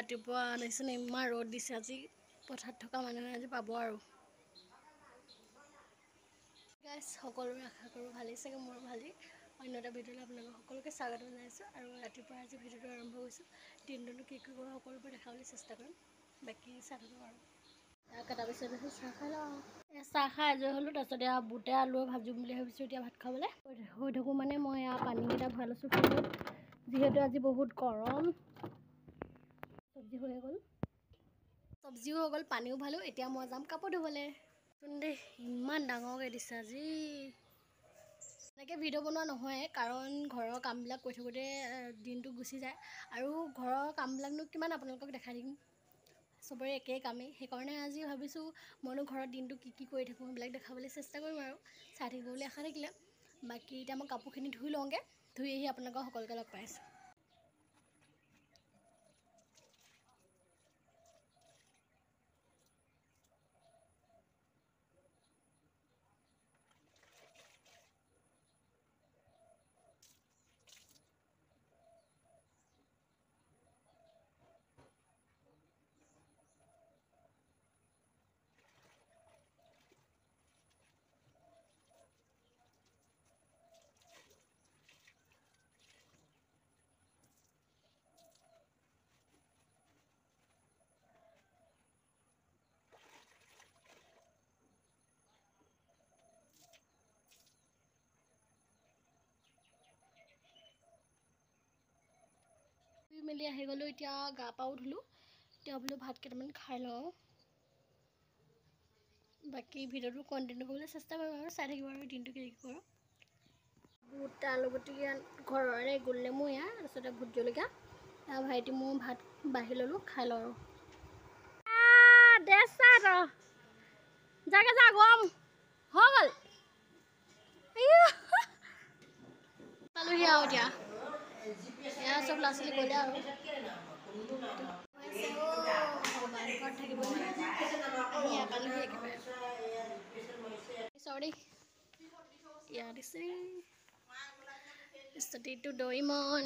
ৰাতিপুৱা আনিছে ইমান ৰ'দ দিছে আজি পথাৰত থকা মানুহে আজি পাব আৰু গাইছ সকলোৰে আশা কৰোঁ ভালেই চাগে মোৰ ভালেই অন্য এটা ভিডিঅ'লৈ আপোনালোকক সকলোকে স্বাগতম জনাইছোঁ আৰু ৰাতিপুৱা আজি ভিডিঅ'টো আৰম্ভ কৰিছোঁ দিনটোনো কি কৰোঁ সকলোবোৰ দেখাবলৈ চেষ্টা কৰিম বাকী চাহ থাকোঁ আৰু কটাৰ পিছত চাহ খাই লওঁ চাহ খাই আজৰি হ'লোঁ তাৰপিছত এয়া বুটে আলুৱে ভাজিম বুলি ভাবিছোঁ এতিয়া ভাত খাবলৈ হৈ থাকোঁ মানে মই এয়া পানীকেইটা ভৰাই লৈছোঁ ফ্ৰিজত যিহেতু আজি বহুত গৰম চব্জি হৈ গ'ল চব্জিও হৈ গ'ল পানীও ভালোঁ এতিয়া মই যাম কাপোৰ ধুবলৈ দেই ইমান ডাঙৰকৈ দিছে আজি এনেকৈ ভিডিঅ' বনোৱা নহয় কাৰণ ঘৰৰ কামবিলাক কৰি থাকোঁতে দিনটো গুচি যায় আৰু ঘৰৰ কামবিলাকনো কিমান আপোনালোকক দেখাই দিম চবৰে একেই কামেই সেইকাৰণে আজি ভাবিছোঁ মইনো ঘৰত দিনটো কি কৰি থাকোঁ সেইবিলাক দেখাবলৈ চেষ্টা কৰিম আৰু চাই থাকিব বুলি আশা থাকিলে বাকী এতিয়া মই কাপোৰখিনি ধুই লওঁগৈ ধুই আহি আপোনালোকক সকলোকে লগ পাই আছোঁ ধুই মেলি আহি গ'লোঁ এতিয়া গা পাও ধুলোঁ এতিয়া বোলো ভাত কেইটামান খাই লওঁ বাকী ভিডিঅ'টো কণ্টিনিউ কৰিবলৈ চেষ্টা কৰিম আৰু চাই থাকিব আৰু দিনটো কি কৰোঁ বুট আলু গুটি ঘৰৰে গোল নেমু এয়া তাৰপিছতে ভোট জলকীয়া তাৰ ভাইটি মোৰ ভাত বাঢ়ি ল'লোঁ খাই লওঁ আৰু জাগে যা গৰম হৈ গ'ল পালোহি আৰু এতিয়া এয়া চব ল'ৰা ছোৱালী গ'লে আৰু ঘৰত থাকিব পালোহি একেবাৰে চৰি ইয়াত দিছে ষ্টুডিটো দৰিমন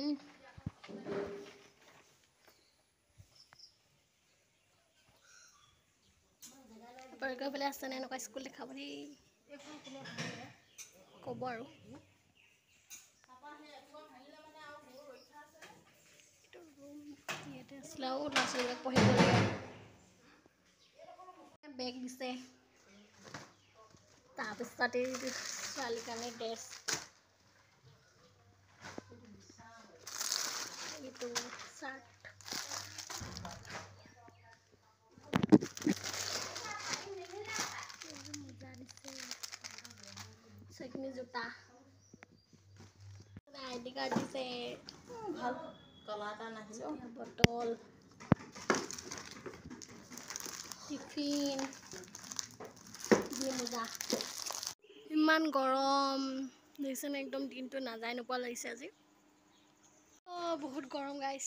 আপোনালোকৰ ফালে আছেনে এনেকুৱা স্কুল দেখাব দেই ক'ব আৰু ইয়াতে আছিলে আৰু ল'ৰা ছোৱালীবিলাক পঢ়িব লাগে বেগ দিছে তাৰপিছতে ছোৱালীৰ কাৰণে ড্ৰেছ এইটো চাৰ্ট মোজা দিছে চেকনি জোতা আইডি কাৰ্ড দিছে ভাল কলা এটা নাহিছে বটল টিফিন মোজা ইমান গৰম দেখিছেনে একদম দিনটো নাযায় নোপোৱা লাগিছে আজি বহুত গৰম গাইছ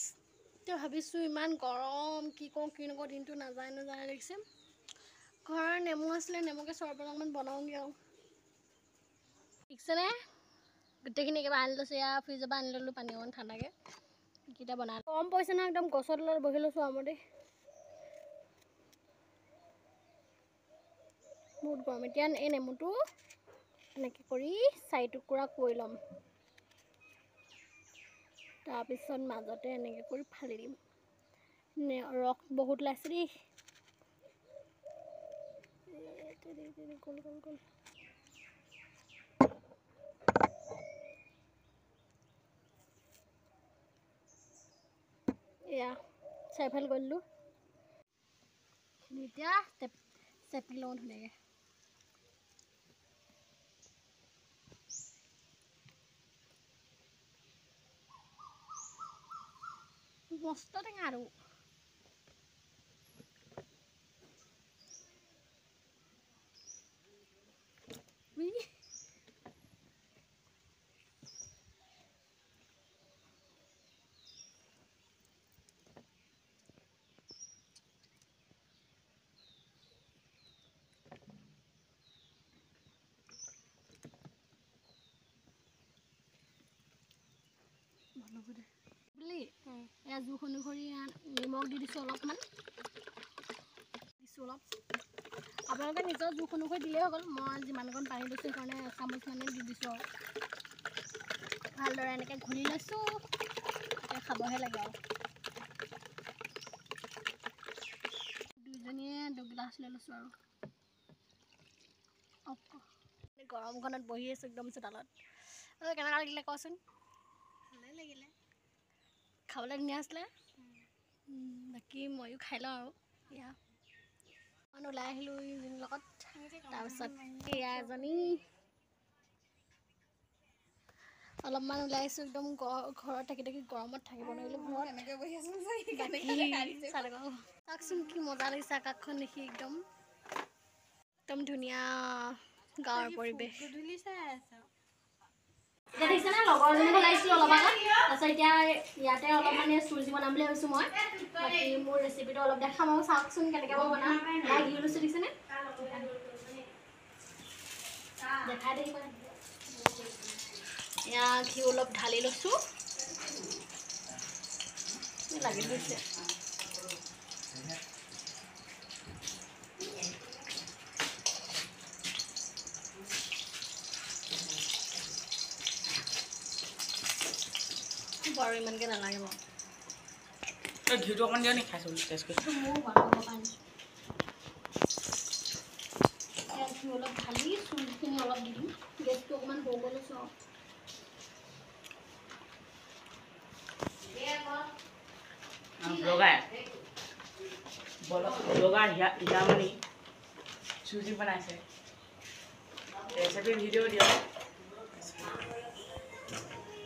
এতিয়া ভাবিছোঁ ইমান গৰম কি কৰোঁ কি নকৰোঁ দিনটো নাযায় লাগিছে ঘৰৰ নেমু আছিলে নেমুকে চৰবত অকণমান বনাওঁগৈ আৰু ঠিকছেনে গোটেইখিনি একেবাৰে আনি লৈছোঁ এয়া ফ্ৰিজৰ পৰা আনি ল'লোঁ পানী অকণ ঠাণ্ডাকৈ এইকেইটা বনাই গৰম পৰিছে নহয় একদম গছৰ তলত বহি লৈছোঁ আৰু দেই বহুত গৰম এতিয়া এই নেমুটো এনেকৈ কৰি 4 টুকুৰা কৰি ল'ম তাৰপিছত মাজতে এনেকৈ কৰি ফালি দিম ৰস বহুত ওলাইছে দেই গ'ল এয়া চাৰিফাল কৰিলোঁ এতিয়া চেপি লওঁ ধুনীয়াকৈ মস্ত টেঙা আৰু বুলি এয়া জোখ অনুসৰি নিমখ নিমখ দি দিছোঁ অলপমান, দিছোঁ অলপ। আপোনালোকে নিজৰ জোখ অনুসৰি দিলেই হৈ গ'ল। মই যিমানকণ পানী লৈছোঁ সেইকাৰণে এচামুচ মানে দি দিছোঁ আৰু ভালদৰে এনেকৈ ঘূৰি লৈছোঁ। এতিয়া খাবহে লাগে আৰু দুইজনীয়ে দুগিলাচ লৈ লৈছোঁ আৰু গৰমখনত বহি আছোঁ একদম চোতালত। কেনেকুৱা লাগিলে কচোন? ভালে লাগিলে, খাবলৈ ধুনীয়া আছিলে। বাকী ময়ো খাই লওঁ আৰু এয়া অকণ ওলাই আহিলোঁ ইজনীৰ লগত। তাৰপিছত এয়া এজনী অলপমান ওলাই আহিছোঁ। একদম ঘৰত থাকি থাকি গৰমত থাকিব নোৱাৰিলোঁ ঘৰত। এনেকৈ বহি আছোঁ চাওকচোন কি মজা লাগিছে আকাশখন দেখি। একদম ধুনীয়া গাঁৱৰ পৰিৱেশ। এতিয়া দেখিছেনে লগৰজনী ওলাইছিলোঁ অলপ আগত। তাৰপিছত এতিয়া ইয়াতে অলপ মানে চুজি বনাম বুলি ভাবিছোঁ মই। বাকী মোৰ ৰেচিপিটো অলপ দেখাম আৰু চাওকচোন কেনেকৈ মই বনাম। ঘি লৈছোঁ দেখিছেনে? দেখাই দেখিব এয়া ঘি অলপ ঢালি লৈছোঁ। লাগি ধৰিছে। বাৰু ইমানকৈ নালাগে বাৰু। ঘিউটো অকণ দিয়া নি খাইছোঁ টেষ্ট কৰি। মোৰ বনাব কাৰণে ঘি অলপ ঢালি চুজিখিনি অলপ দি দিম। গেছটো অকণমান সৰু কৰি লৈছোঁ আৰু ব্লগাৰ হিয়ামণি চুজি বনাইছে। ৰেচিপি ভিডিঅ' দিয়ক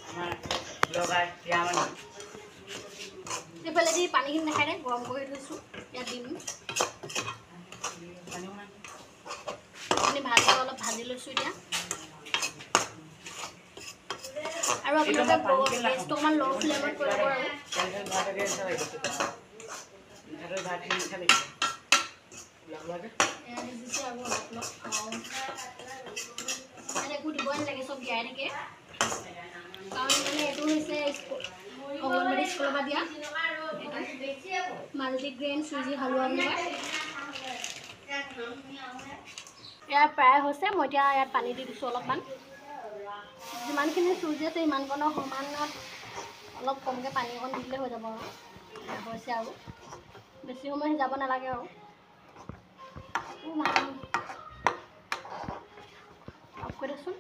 আমাৰ ব্লগাৰ হিয়ামণি। এইফালেদি পানীখিনি নাখাই দে, গৰম কৰি থৈছোঁ ইয়াত দিম। এইখিনি ভালকৈ অলপ ভাজি লৈছোঁ এতিয়া। আৰু আপোনালোকে গেছটো অকণমান ল' ফ্লেমত কৰিব আৰু একো দিবই নালাগে, চব দিয়াই থাকে। কাৰণ মানে এইটো হৈছে অংগনবাড়ী স্কুলৰ পৰা দিয়া মাল্টিগ্ৰেইন চুজি হালোৱা বুলি কয়। ইয়াৰ প্ৰায় হৈছে। মই এতিয়া ইয়াত পানী দি দিছোঁ অলপমান। যিমানখিনি চুজি আছে সিমানকণৰ সমানত অলপ কমকৈ পানী অকণ দি দিলে হৈ যাব আৰু হৈছে আৰু বেছি সময় সিজাব নালাগে আৰু অফ কৰি দেচোন।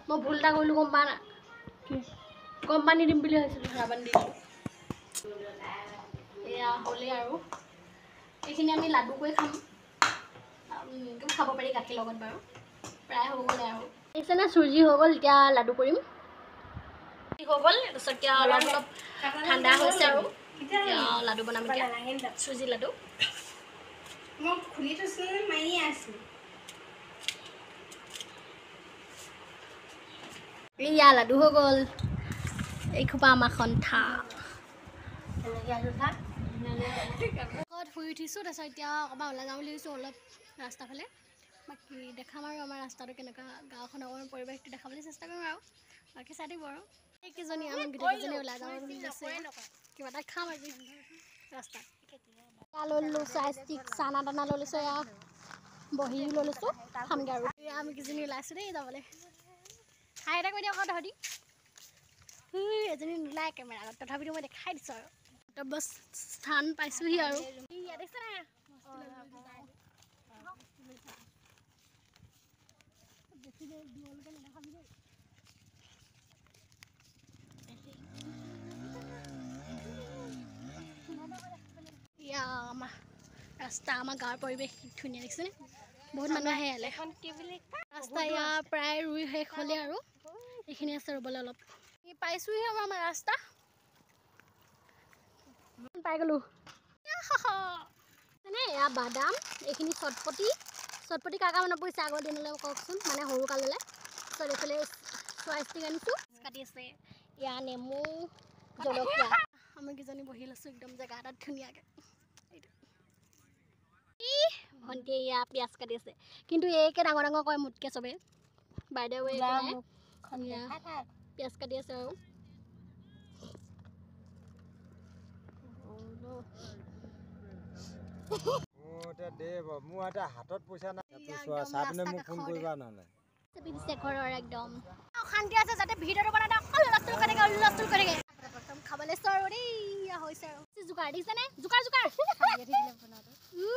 মই ভুল এটা কৰিলোঁ গম পাওঁ নাই? গৰম পানী দিম বুলি ভাবিছিলোঁ, ঠাণ্ডা পানী দিছোঁ। এয়া হ'লেই আৰু এইখিনি আমি লাডু কৰি খাম। খাব পাৰি গাখীৰ লগত বাৰু। প্ৰায় হৈ গ'লে আৰু দেখিছেনে চুজি হৈ গ'ল। এতিয়া লাডু কৰিম। হৈ গ'ল তাৰপিছত এতিয়া অলপ অলপ ঠাণ্ডা হৈছে আৰু এতিয়া লাডু বনাম। এতিয়া চুজি লাডু মই খুলি থৈছিলোঁ, মাৰিয়ে আছোঁ। এয়া লাডু হৈ গ'ল। এইখোপা আমাৰ সন্থা শুই উঠিছোঁ। তাৰপিছত এতিয়া অকণমান ওলাই যাওঁ বুলি ভাবিছোঁ, অলপ ৰাস্তা ফালে। বাকী দেখাম আৰু আমাৰ ৰাস্তাটো কেনেকুৱা, গাঁওখনৰ অকণমান পৰিৱেশটো দেখাবলৈ চেষ্টা কৰিম আৰু বাকী চাই দিব আৰু এইকেইজনী আমাৰ গোটেইকেইজনী ওলাই যাওঁ বুলি আছে। কিবা এটা খাম আজি ৰাস্তাত। লৈ লৈছোঁ ষ্টিক, চানা তানা লৈ লৈছোঁ। এয়া বহি লৈ লৈছোঁ, খামগৈ আৰু আমি কেইজনী ওলাইছোঁ দেই যাবলৈ। হাই এটা কৰি দিয়ক আকৌ তহঁতি। এজনী নোলায় কেমেৰা আগত, তথাপিতো মই দেখাই দিছোঁ আৰু গন্তব্য স্থান পাইছোঁহি আৰু দেখিছে নাই? আমাৰ ৰাস্তা, আমাৰ গাঁৱৰ পৰিৱেশ ধুনীয়া দেখিছেনে? বহুত মানুহ আহে ইয়ালৈ। ৰাস্তা ইয়াৰ প্ৰায় ৰুই শেষ হ'লে আৰু এইখিনি আছে ৰুবলৈ অলপ। পাইছোঁহি আমাৰ ৰাস্তা, পাই গ'লোঁ। মানে এয়া বাদাম, এইখিনি চটপটি কাৰ মনত পৰিছে আগৰ দিনলৈ কওকচোন, মানে সৰু কাললৈ। তাৰপিছত এইফালে চোৱাইষ্টিক আনিছোঁ, কাটি আছে। এয়া নেমু, জলকীয়া। আমি কেইজনী বহি লৈছোঁ একদম জেগা এটাত ধুনীয়াকৈ। ভণ্টিয়ে এয়া পিঁয়াজ কাটি আছে, কিন্তু এইকে ডাঙৰ ডাঙৰ কয় মোতকৈ চবেই। বাইদেউ পিঁয়াজ কাটি আছে আৰু এতিয়া দে মোৰ এটা হাতত পইচা নাই চোৱা চাহপিনে মোক ফোন কৰিবা নহ'লে পিছে ঘৰৰ একদম অশান্তি আছে যাতে ভিডিঅ'টো বনাই হুলস্থুল কৰি থাকে হুলস্থুল কৰি থাকে একদম খাবলৈ চোৱা আৰু দেই হৈছে আৰু জোকাৰ দিছেনে জোকাৰ জোকাৰ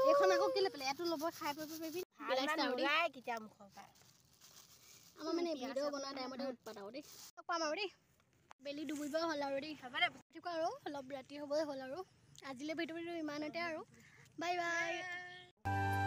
এইখন আকৌ কেলে পেলাই এইটো ল'ব খাই পাৰিবি কেতিয়া মুখৰ পৰা আমাৰ মানে ভিডিঅ' বনোৱা টাইমতে উৎপাত আৰু দেই পাম আৰু দেই বেলি ডুবিব হ'ল আৰু দেই ৰাতিপুৱা আৰু অলপ ৰাতি হ'বই হ'ল আৰু আজিলৈ ভিডিঅ'টো ইমানতে আৰু বাই বাই